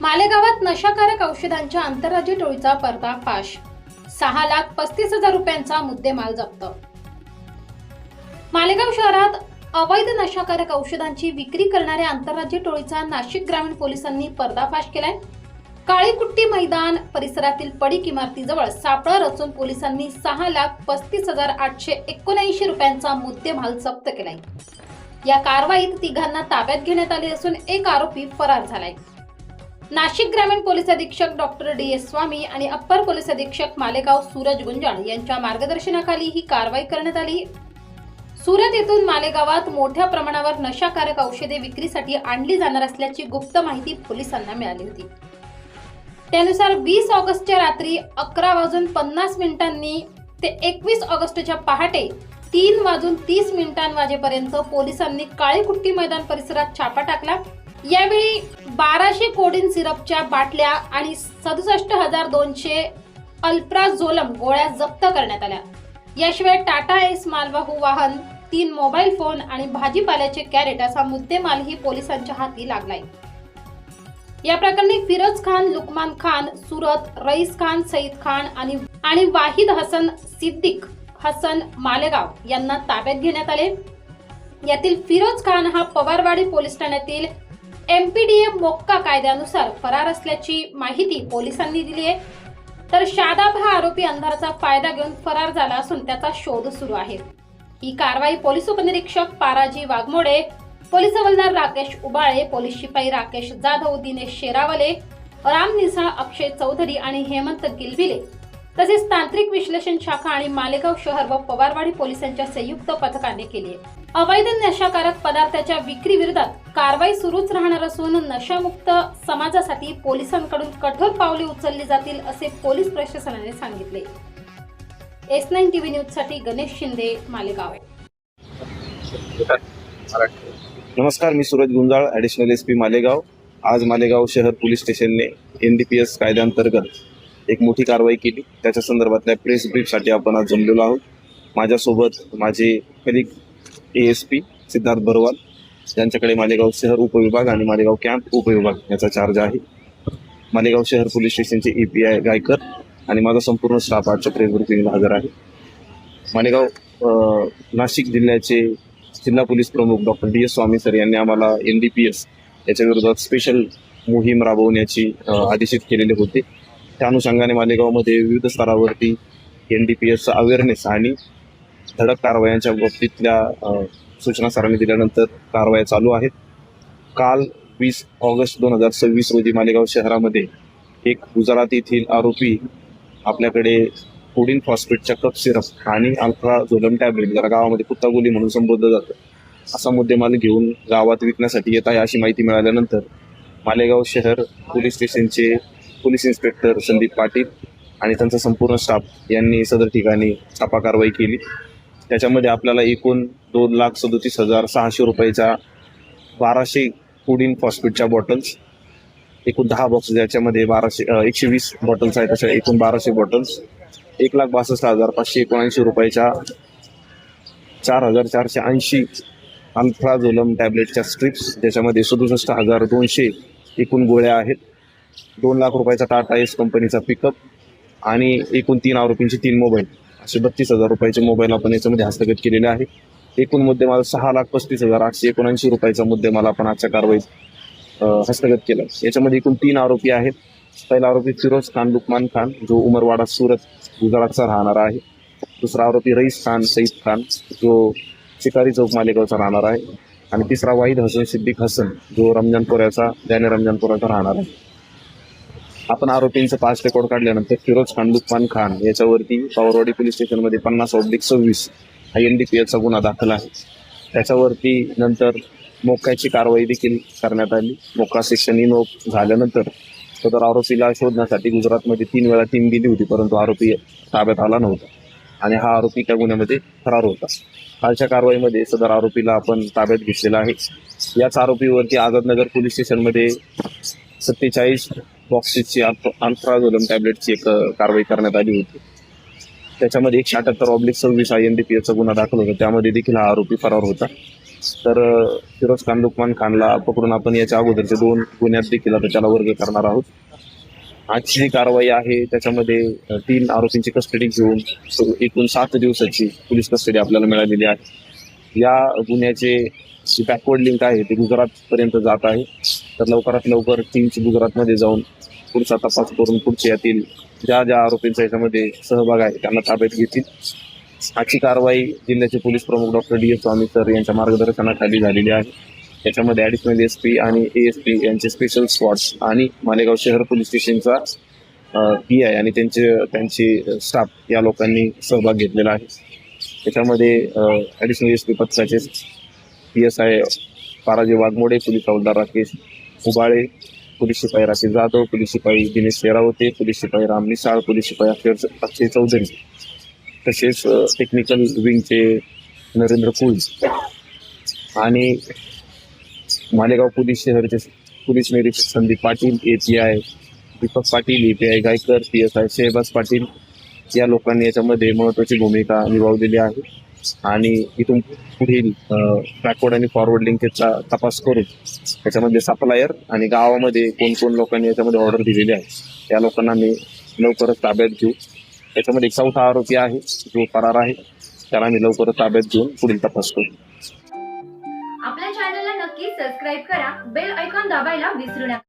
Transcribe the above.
मालेगावात नशाकारक औषधांच्या आंतरराज्य टोळीचा पर्दाफाश, 6,35,000 रुपयांचा मुद्देमाल जप्त. मालेगाव शहरात अवैध नशाकारक औषधांची विक्री करणाऱ्या आंतरराज्य टोळीचा नाशिक ग्रामीण पोलिसांनी पर्दाफाश केलाय. काळीकुट्टी मैदान परिसरातील पडीक इमारतीजवळ सापळा रचून पोलिसांनी 6,35,879 रुपयांचा मुद्देमाल जप्त केलाय. या कारवाईत तिघांना ताब्यात घेण्यात आले असून एक आरोपी फरार झालाय. नाशिक ग्रामीण पोलीस अधीक्षक डॉक्टर डी.एस. स्वामी आणि अप्पर पोलीस अधीक्षक मालेगाव सूरज गुंजाळ यांच्या मार्गदर्शनाखाली ही कारवाई करण्यात आली. सुरत येथून मालेगावात मोठ्या प्रमाणावर नशाकारक औषधे विक्रीसाठी आणली जाणार असल्याची गुप्त माहिती पोलिसांना मिळाली होती. त्यानुसार 20 ऑगस्टच्या रात्री 11:50 ते 21 ऑगस्टच्या पहाटे 3:30 वाजेपर्यंत पोलिसांनी काळीकुट्टी मैदान परिसरात छापा टाकला. यावेळी 1200 कोडिन सिरपच्या बाटल्या आणि 67,200 अल्प्राझोलम गोळ्या जप्त करण्यात आल्या. याशिवाय टाटा एस मालवाहू वाहन, 3 मोबाईल फोन आणि भाजीपाल्याचे कॅरेट असा मुद्देमालही पोलिसांच्या हाती लागलाय. या प्रकरणी फिरोज खान, लुकमान खान सुरत, रईस खान, सईद खान आणि वाहिद हसन सिद्दीक हसन मालेगाव यांना ताब्यात घेण्यात आले. यातील फिरोज खान हा पवारवाडी पोलीस ठाण्यातील MPDA मोक्का कायद्यानुसार फरार असल्याची माहिती पोलिसांनी दिली आहे. तर शादाब हा आरोपी अंधाराचा फायदा घेऊन फरार झाला असून त्याचा शोध सुरू आहे. ही कारवाई पोलीस उपनिरीक्षक पाराजी वाघमोडे, पोलीस हवालदार राकेश उबाळे, पोलीस शिपाई राकेश जाधव, दिनेश शेरावले, राम निसाळ, अक्षय चौधरी आणि हेमंत गिलबिले तसेच तांत्रिक विश्लेषण शाखा आणि मालेगाव शहर व पवारवाडी पोलिसांच्या संयुक्त पथकाने केली आहे. अवैध नशाकारक पदार्थाच्या विक्री विरोधात कारवाई सुरूच राहणार असून नशामुक्त समाजासाठी पोलिसांकडून कठोर पावले उचलली जातील असे पोलीस प्रशासनाने सांगितले. S9 TV न्यूज साठी गणेश शिंदे, मालेगाव. नमस्कार, मी सूरज गुंजाळ, ॲडिशनल SP मालेगाव. आज मालेगाव शहर पोलीस स्टेशनने NDPS कायद्याअंतर्गत एक मोठी कारवाई केली. त्याच्या संदर्भातल्या प्रेस ब्रीफसाठी आपण आज जमलेलो आहोत. माझ्यासोबत माझे कलिग ASP सिद्धार्थ बरवाल, ज्यांच्याकडे मालेगाव शहर उपविभाग आणि मालेगाव कॅम्प उपविभाग याचा चार्ज आहे. मालेगाव शहर पोलीस स्टेशनचे API गायकर आणि माझा संपूर्ण स्टाफ आजच्या प्रेस ब्रीफिंगला हजर आहे. मालेगाव नाशिक जिल्ह्याचे जिल्हा पोलीस प्रमुख डॉक्टर D.S. स्वामी सर यांनी आम्हाला NDPS याच्या विरोधात स्पेशल मोहीम राबवण्याची आदेशित केलेले होते. त्या अनुषंगाने मालेगावमध्ये विविध स्तरावरती NDPSचा अवेअरनेस आणि धडक कारवायांच्या बाबतीतल्या सूचना सरांनी दिल्यानंतर कारवाया चालू आहेत. काल 20 ऑगस्ट 2026 रोजी मालेगाव शहरामध्ये एक गुजरात येथील आरोपी आपल्याकडे कोडिन फॉस्फेटच्या कप सिरप आणि अल्ट्राझोलम टॅबलेट, ज्याला गावामध्ये कुत्तागोली म्हणून संबोधलं जातं, असा मुद्देमाल घेऊन गावात विकण्यासाठी येत आहे अशी माहिती मिळाल्यानंतर मालेगाव शहर पोलीस स्टेशनचे पोलीस इन्स्पेक्टर संदीप पाटील आणि त्यांचा संपूर्ण स्टाफ यांनी सदर ठिकाणी छापा कारवाई केली. त्याच्यामध्ये आपल्याला एकूण 2,37,600 रुपयाच्या 1200 कोडिन फॉस्फेटच्या बॉटल्स, एकूण 10 बॉक्स, ज्याच्यामध्ये 120 बॉटल्स आहेत, अशा एकूण 1200 बॉटल्स, 1,62,579 रुपयाच्या 4,480 अल्ट्राझोलम टॅबलेटच्या स्ट्रिप्स, ज्याच्यामध्ये 67,200 एकूण गोळ्या आहेत, 2 लाख रुपयाचा टाटा एस कंपनीचा पिकअप आणि एकूण 3 आरोपींचे 3 मोबाईल, असे 32,000 रुपयाचे मोबाईल आपण याच्यामध्ये हस्तगत केलेले आहे. एकूण मुद्देमाल 6,35,879 रुपयाचा मुद्देमाल आपण आजच्या कारवाईत हस्तगत केला. याच्यामध्ये एकूण 3 आरोपी आहेत. पहिला आरोपी फिरोज खान, लुकमान खान, जो उमरवाडा सुरत गुजरातचा राहणार आहे. दुसरा आरोपी रईस खान, सईद खान, जो शिकारी चौक मालेगावचा राहणार आहे. आणि तिसरा वाहिद हसन सिद्दीक हसन, जो रमजानपुऱ्याचा राहणार आहे. आपण आरोपींचं 5 रेकॉर्ड काढल्यानंतर फिरोज खान, लुकमान खान याच्यावरती पवारवाडी पोलीस स्टेशनमध्ये 50/26 हा NDPSचा गुन्हा दाखल आहे. त्याच्यावरती नंतर मोक्याची कारवाई देखील करण्यात आली. मोक्का सेक्शन इन्व्होक झाल्यानंतर सदर आरोपीला शोधण्यासाठी गुजरातमध्ये 3 वेळा टीम गेली होती, परंतु आरोपी ताब्यात आला नव्हता आणि हा आरोपी त्या गुन्ह्यामध्ये फरार होता. कालच्या कारवाईमध्ये सदर आरोपीला आपण ताब्यात घेतलेला आहे. याच आरोपीवरती आझादनगर पोलीस स्टेशनमध्ये 47 बॉक्सेसची अल्ट्राझोलम टॅबलेटची एक कारवाई करण्यात आली होती. त्याच्यामध्ये 178/26 हा NDPSचा गुन्हा दाखल होता. त्यामध्ये देखील हा आरोपी फरार होता. तर फिरोज खान लुकमान खानला पकडून आपण याच्या अगोदरचे 2 गुन्ह्यात देखील आता त्याला वर्ग करणार आहोत. आजची जी कारवाई आहे त्याच्यामध्ये 3 आरोपींची कस्टडी घेऊन एकूण 7 दिवसाची पोलीस कस्टडी आपल्याला मिळालेली आहे. या गुन्ह्याचे जी बॅकवर्ड लिंक आहे ते गुजरातपर्यंत जात आहे. तर लवकरात लवकर टीमची गुजरातमध्ये जाऊन पुढचा तपास करून पुढचे यातील ज्या आरोपींचा याच्यामध्ये सहभाग आहे त्यांना ताब्यात घेतील. आजची कारवाई जिल्ह्याचे पोलीस प्रमुख डॉक्टर डी एस स्वामी सर यांच्या मार्गदर्शनाखाली झालेली आहे. याच्यामध्ये ॲडिशनल SP आणि ASP यांचे स्पेशल स्क्वॉड्स आणि मालेगाव शहर पोलीस स्टेशनचा PI आणि त्यांचे स्टाफ या लोकांनी सहभाग घेतलेला आहे. त्याच्यामध्ये ॲडिशनल SP पथकाचे PSI पाराजी वाघमोडे, पोलीस हवालदार राकेश उबाळे, पोलीस शिपाई राकेश जाधव, पोलीस शिपाई दिनेश शेरावते, पोलीस शिपाई राम निसाळ, पोलीस शिपाई अक्षय चौधरी, तसेच टेक्निकल विंगचे नरेंद्र कुल आणि मालेगाव पोलीस शहरचे पोलीस निरीक्षक Sandeep Patil, API Deepak Patil, API Gaikar, PSI Shahbaz Patil या लोकांनी याच्यामध्ये महत्त्वाची भूमिका निभावलेली आहे. आणि इथून पुढील बॅकवर्ड आणि फॉरवर्ड लिंकेजचा तपास करून त्याच्यामध्ये सप्लायर आणि गावामध्ये कोण लोकांनी याच्यामध्ये ऑर्डर दिलेली आहे त्या लोकांना मी लवकरच ताब्यात घेऊ. त्याच्यामध्ये एक 4था आरोपी आहे जो फरार आहे, त्याला मी लवकरच ताब्यात घेऊन पुढील तपास करू. आपल्या चॅनलला नक्की सबस्क्राईब करा, बेल आयकॉन दाबायला विसरू नका.